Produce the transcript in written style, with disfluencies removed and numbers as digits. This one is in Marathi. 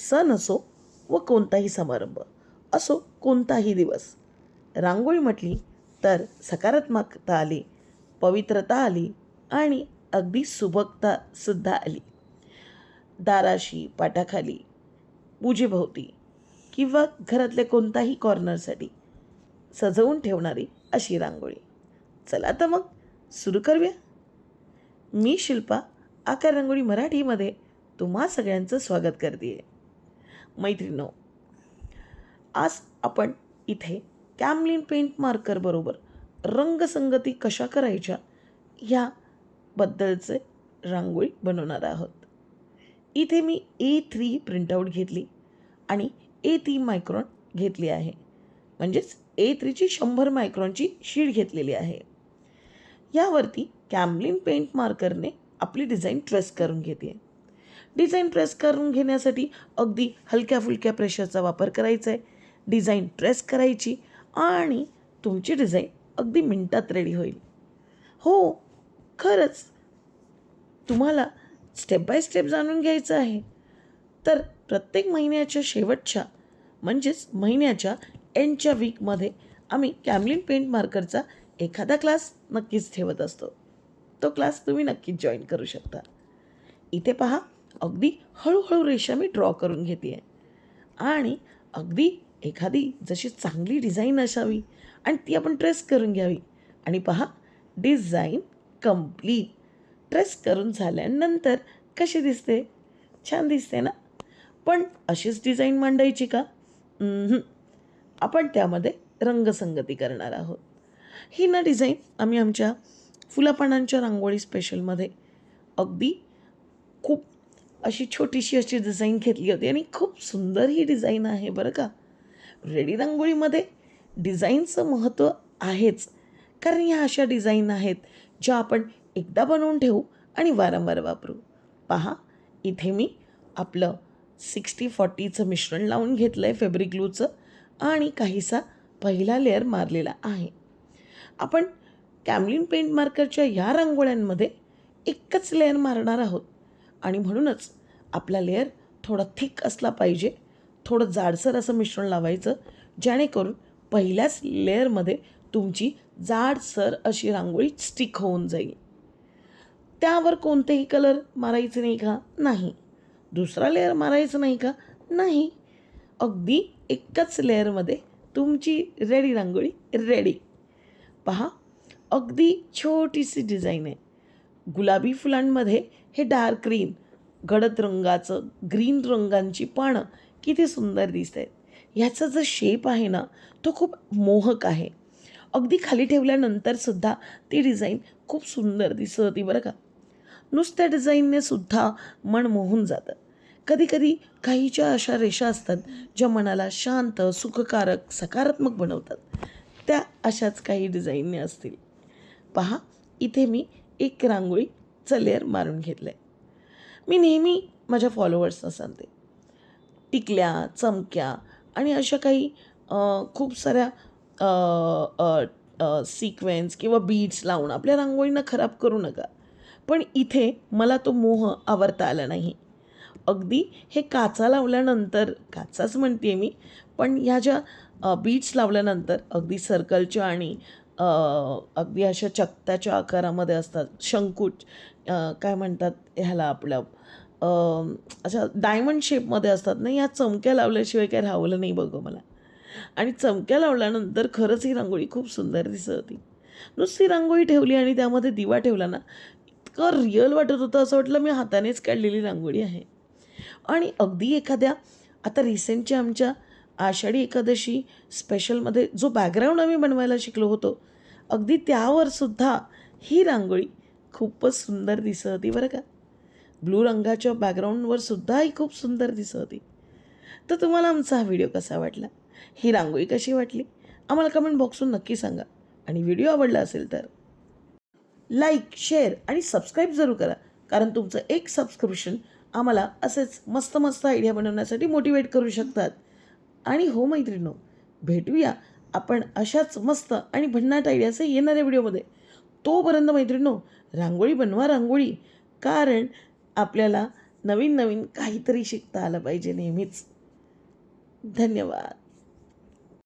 सण असो व कोणताही समारंभ असो, कोणताही दिवस, रांगोळी म्हटली तर सकारात्मकता आली, पवित्रता आली आणि अगदी सुबकतासुद्धा आली. दाराशी, पाटाखाली, पूजेभोवती किंवा घरातल्या कोणताही कॉर्नरसाठी सजवून ठेवणारी अशी रांगोळी. चला तर मग सुरू करूया. मी शिल्पा, आकार रांगोळी मराठीमध्ये तुम्हा सगळ्यांचं स्वागत करते. मैत्रिणो, आज आपण इथे कॅमलिन पेंट मार्कर बरोबर रंगसंगती कशा करायच्या ह्याबद्दलचे रांगोळी बनवणार आहोत. इथे मी A3 प्रिंटआउट घेतली आणि A3 मायक्रॉन घेतली आहे, म्हणजेच A3ची 100 मायक्रॉनची शीट घेतलेली आहे. यावरती कॅमलिन पेंट मार्करने आपली डिझाईन ट्रेस करून घेते. डिझाईन ट्रेस करून घेण्यासाठी अगदी हलक्या फुलक्या प्रेशरचा वापर करायचा आहे. डिझाईन ट्रेस करायची आणि तुमची डिझाईन अगदी मिनटात रेडी होईल. हो, खरंच तुम्हाला स्टेप बाय स्टेप जाणून घ्यायचं आहे तर प्रत्येक महिन्याच्या शेवटच्या म्हणजेच महिन्याच्या एंडच्या वीकमध्ये आम्ही कॅमलिन पेंट मार्करचा एखादा क्लास नक्कीच ठेवत असतो. तो क्लास तुम्ही नक्कीच जॉईन करू शकता. इथे पहा, अगदी हळूहळू रेषा मी ड्रॉ करून घेते आहे आणि अगदी एखादी जशी चांगली डिझाईन असावी आणि ती आपण ट्रेस करून घ्यावी. आणि पहा, डिझाईन कंप्लीट. ट्रेस करून झाल्यानंतर कशी दिसते? छान दिसते ना? पण अशीच डिझाईन मांडायची का? आपण त्यामध्ये रंगसंगती करणार आहोत. ही ना डिझाईन आम्ही आमच्या फुलापानांच्या रांगोळी स्पेशलमध्ये अगदी खूप अशी छोटीशी अशी डिझाईन घेतली होती आणि खूप सुंदर ही डिझाईन आहे बरं का. रेडी रांगोळीमध्ये डिझाईनचं महत्त्व आहेच, कारण ह्या अशा डिझाईन आहेत ज्या आपण एकदा बनवून ठेवू आणि वारंवार वापरू. पहा, इथे मी आपलं 60-40चं मिश्रण लावून घेतलं आहे फॅब्रिक ग्लूचं आणि काहीसा पहिला लेअर मारलेला आहे. आपण कॅमलिन पेंट मार्करच्या या रांगोळ्यांमध्ये एकच लेअर मारणार आहोत आणि म्हणूनच आपला लेअर थोडा थिक असला पाहिजे. थोडं जाडसर असं मिश्रण लावायचं, जेणेकरून पहिल्याच लेअरमध्ये तुमची जाडसर अशी रांगोळी स्टिक होऊन जाईल. त्यावर कोणतेही कलर मारायचे नाही का? नाही. दुसरा लेअर मारायचं नाही का? नाही. अगदी एकच लेअरमध्ये तुमची रेडी रांगोळी रेडी. पहा, अगदी छोटीशी डिझाईन आहे. गुलाबी फुलांमध्ये हे डार्क ग्रीन, गडद रंगाचं ग्रीन रंगांची पानं किती सुंदर दिसत आहेत. ह्याचा जो शेप आहे ना, तो खूप मोहक आहे. अगदी खाली ठेवल्यानंतरसुद्धा ती डिझाईन खूप सुंदर दिसत होती बरं का. नुसत्या डिझाईनने सुद्धा मन मोहून जातं. कधीकधी काहीच्या अशा रेषा असतात ज्या मनाला शांत, सुखकारक, सकारात्मक बनवतात. त्या अशाच काही डिझाईनने असतील. पहा, इथे मी एक रांगोळीचं लेअर मारून घेतलं आहे. मी नेहमी माझ्या फॉलोअर्सना सांगते, टिकल्या, चमक्या आणि अशा काही खूप साऱ्या सिक्वेन्स किंवा बीड्स लावून आपल्या रांगोळींना खराब करू नका. पण इथे मला तो मोह आवरता आला नाही. अगदी हे काचा लावल्यानंतर, काचाच म्हणते मी, पण ह्या ज्या बीड्स लावल्यानंतर अगदी सर्कलच्या आणि अगदी अशा चकत्याच्या आकारामध्ये असतात, शंकू काय म्हणतात ह्याला आपलं अशा डायमंड शेपमध्ये असतात ना, ह्या चमक्या लावल्याशिवाय काय राहवलं नाही बघ मला. आणि चमक्या लावल्यानंतर खरंच ही रांगोळी खूप सुंदर दिसत होती. नुसती रांगोळी ठेवली आणि त्यामध्ये दिवा ठेवला ना, इतकं रिअल वाटत होतं, असं वाटलं मी हातानेच काढलेली रांगोळी आहे. आणि अगदी एखाद्या आता रिसेंटच्या आमच्या आषाढी एकादशी स्पेशलमध्ये जो बॅकग्राऊंड आम्ही बनवायला शिकलो होतो, अगदी त्यावरसुद्धा ही रांगोळी खूपच सुंदर दिसत होती बरं का. ब्लू रंगाच्या बॅकग्राऊंडवर सुद्धा ही खूप सुंदर दिसत होती. तर तुम्हाला आमचा हा व्हिडिओ कसा वाटला, ही रांगोळी कशी वाटली, आम्हाला कमेंट बॉक्सवर नक्की सांगा. आणि व्हिडिओ आवडला असेल तर लाईक, शेअर आणि सबस्क्राईब जरूर करा, कारण तुमचं एक सबस्क्रिप्शन आम्हाला असेच मस्त मस्त आयडिया बनवण्यासाठी मोटिवेट करू शकतात. आणि हो मैत्रिणो, भेटूया आपण अशाच मस्त आणि भन्नाट आयडियाचे येणाऱ्या व्हिडिओमध्ये. तोपर्यंत मैत्रिणो, रांगोळी बनवा रांगोळी, कारण आपल्याला नवीन नवीन काहीतरी शिकता आलं पाहिजे नेहमीच. धन्यवाद.